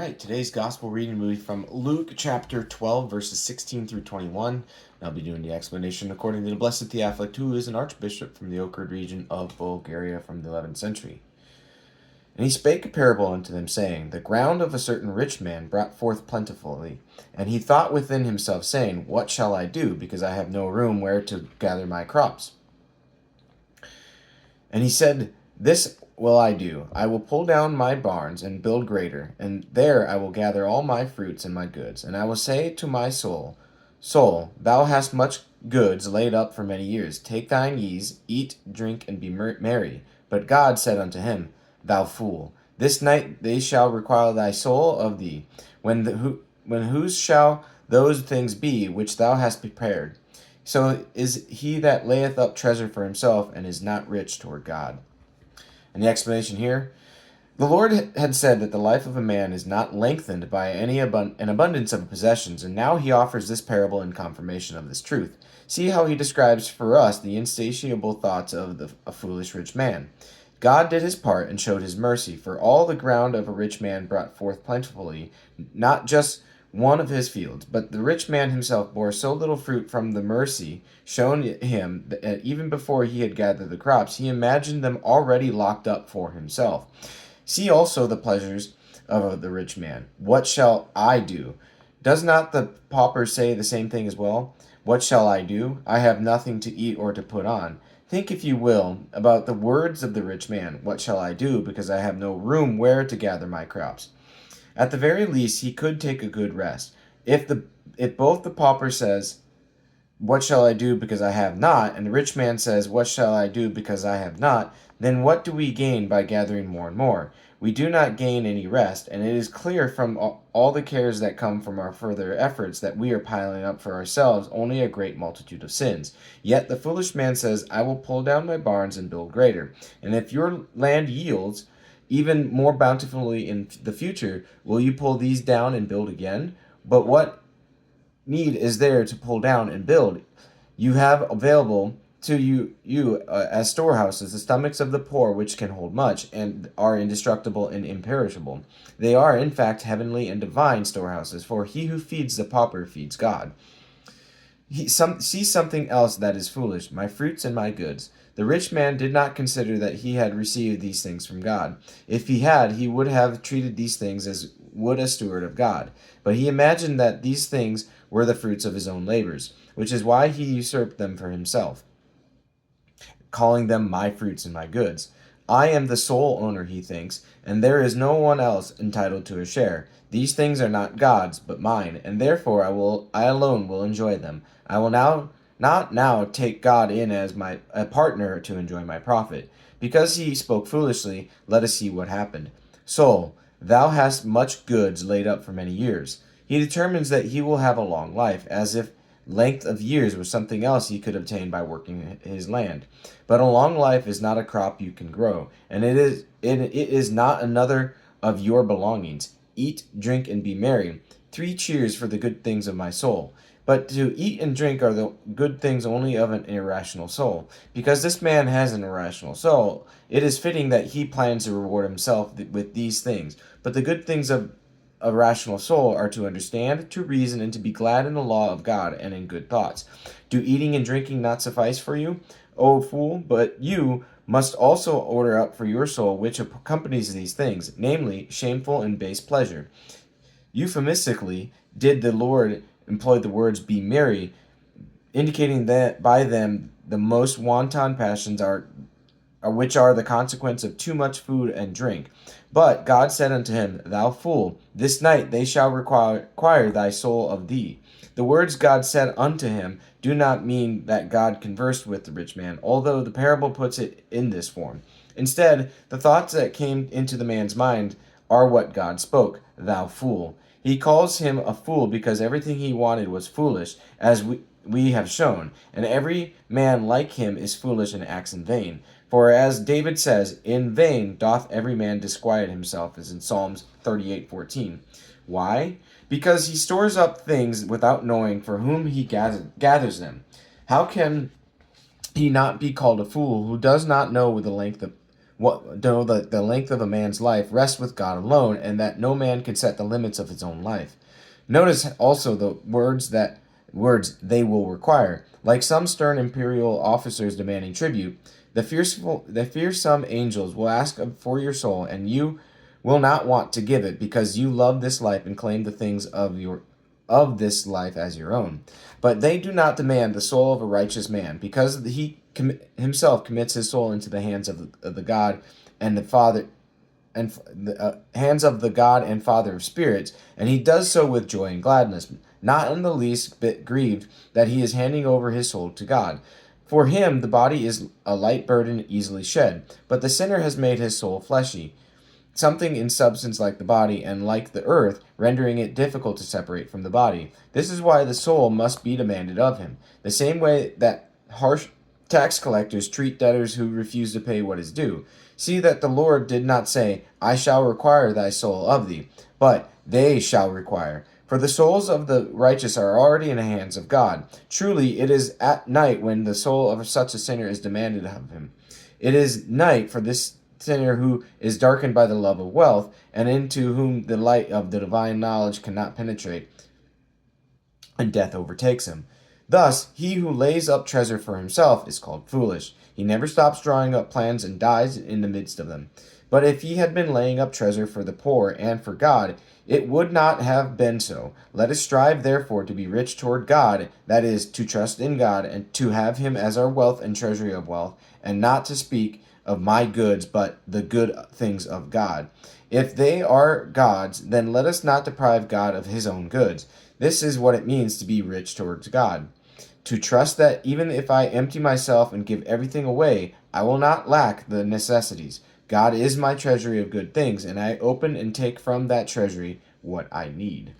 right, today's gospel reading will be from Luke chapter 12, verses 16 through 21. And I'll be doing the explanation according to the Blessed Theophylact, who is an archbishop from the Ochrid region of Bulgaria from the 11th century. And he spake a parable unto them, saying, The ground of a certain rich man brought forth plentifully. And he thought within himself, saying, What shall I do, because I have no room where to gather my crops? And he said, This will I do. I will pull down my barns and build greater, and there I will gather all my fruits and my goods. And I will say to my soul, Soul, thou hast much goods laid up for many years. Take thine ease, eat, drink, and be merry. But God said unto him, Thou fool, this night they shall require thy soul of thee. When whose shall those things be which thou hast prepared? So is he that layeth up treasure for himself, and is not rich toward God. And the explanation here, the Lord had said that the life of a man is not lengthened by an abundance of possessions, and now he offers this parable in confirmation of this truth. See how he describes for us the insatiable thoughts of a foolish rich man. God did his part and showed his mercy, for all the ground of a rich man brought forth plentifully, not just one of his fields, but the rich man himself bore so little fruit from the mercy shown him that even before he had gathered the crops, he imagined them already locked up for himself. See also the pleasures of the rich man. What shall I do? Does not the pauper say the same thing as well? What shall I do? I have nothing to eat or to put on. Think, if you will, about the words of the rich man. What shall I do, because I have no room where to gather my crops? At the very least, he could take a good rest. If both the pauper says, What shall I do, because I have not, and the rich man says, What shall I do, because I have not, then what do we gain by gathering more and more? We do not gain any rest, and it is clear from all the cares that come from our further efforts that we are piling up for ourselves only a great multitude of sins. Yet the foolish man says, I will pull down my barns and build greater. And if your land yields even more bountifully in the future, will you pull these down and build again? But what need is there to pull down and build? You have available to you as storehouses the stomachs of the poor, which can hold much, and are indestructible and imperishable. They are, in fact, heavenly and divine storehouses, for he who feeds the pauper feeds God. See something else that is foolish, my fruits and my goods. The rich man did not consider that he had received these things from God. If he had, he would have treated these things as would a steward of God. But he imagined that these things were the fruits of his own labors, which is why he usurped them for himself, calling them my fruits and my goods. I am the sole owner, he thinks, and there is no one else entitled to a share. These things are not God's, but mine, and therefore I alone will enjoy them. I will not now take God in as a partner to enjoy my profit. Because he spoke foolishly, let us see what happened. Soul, thou hast much goods laid up for many years. He determines that he will have a long life, as if length of years was something else he could obtain by working his land. But a long life is not a crop you can grow, and it is not another of your belongings. Eat, drink, and be merry. 3 cheers for the good things of my soul. But to eat and drink are the good things only of an irrational soul. Because this man has an irrational soul, it is fitting that he plans to reward himself with these things. But the good things of a rational soul are to understand, to reason, and to be glad in the law of God and in good thoughts. Do eating and drinking not suffice for you, O fool? But you must also order up for your soul which accompanies these things, namely, shameful and base pleasure. Euphemistically did the Lord employ the words be merry, indicating that by them the most wanton passions are which are the consequence of too much food and drink. But God said unto him, Thou fool, this night they shall require thy soul of thee. The words God said unto him do not mean that God conversed with the rich man, although the parable puts it in this form. Instead, the thoughts that came into the man's mind are what God spoke, Thou fool. He calls him a fool because everything he wanted was foolish, as we have shown, and every man like him is foolish and acts in vain. For as David says, In vain doth every man disquiet himself, as in Psalms 38:14. Why? Because he stores up things without knowing for whom he gathers them. How can he not be called a fool who does not know know that the length of a man's life rests with God alone, and that no man can set the limits of his own life. Notice also the words they will require. Like some stern imperial officers demanding tribute, the fearsome angels will ask for your soul, and you will not want to give it because you love this life and claim the things of this life as your own. But they do not demand the soul of a righteous man, because he himself commits his soul into the hands of the God and the Father, and the hands of the God and Father of spirits, and he does so with joy and gladness, not in the least bit grieved that he is handing over his soul to God. For him, the body is a light burden easily shed, but the sinner has made his soul fleshy, something in substance like the body and like the earth, rendering it difficult to separate from the body. This is why the soul must be demanded of him, the same way that harsh tax collectors treat debtors who refuse to pay what is due. See that the Lord did not say, I shall require thy soul of thee, but they shall require. For the souls of the righteous are already in the hands of God. Truly, it is at night when the soul of such a sinner is demanded of him. It is night for this sinner who is darkened by the love of wealth, and into whom the light of the divine knowledge cannot penetrate, and death overtakes him. Thus, he who lays up treasure for himself is called foolish. He never stops drawing up plans and dies in the midst of them. But if he had been laying up treasure for the poor and for God, it would not have been so. Let us strive, therefore, to be rich toward God, that is, to trust in God, and to have him as our wealth and treasury of wealth, and not to speak of my goods, but the good things of God. If they are God's, then let us not deprive God of his own goods. This is what it means to be rich towards God. To trust that even if I empty myself and give everything away, I will not lack the necessities. God is my treasury of good things, and I open and take from that treasury what I need.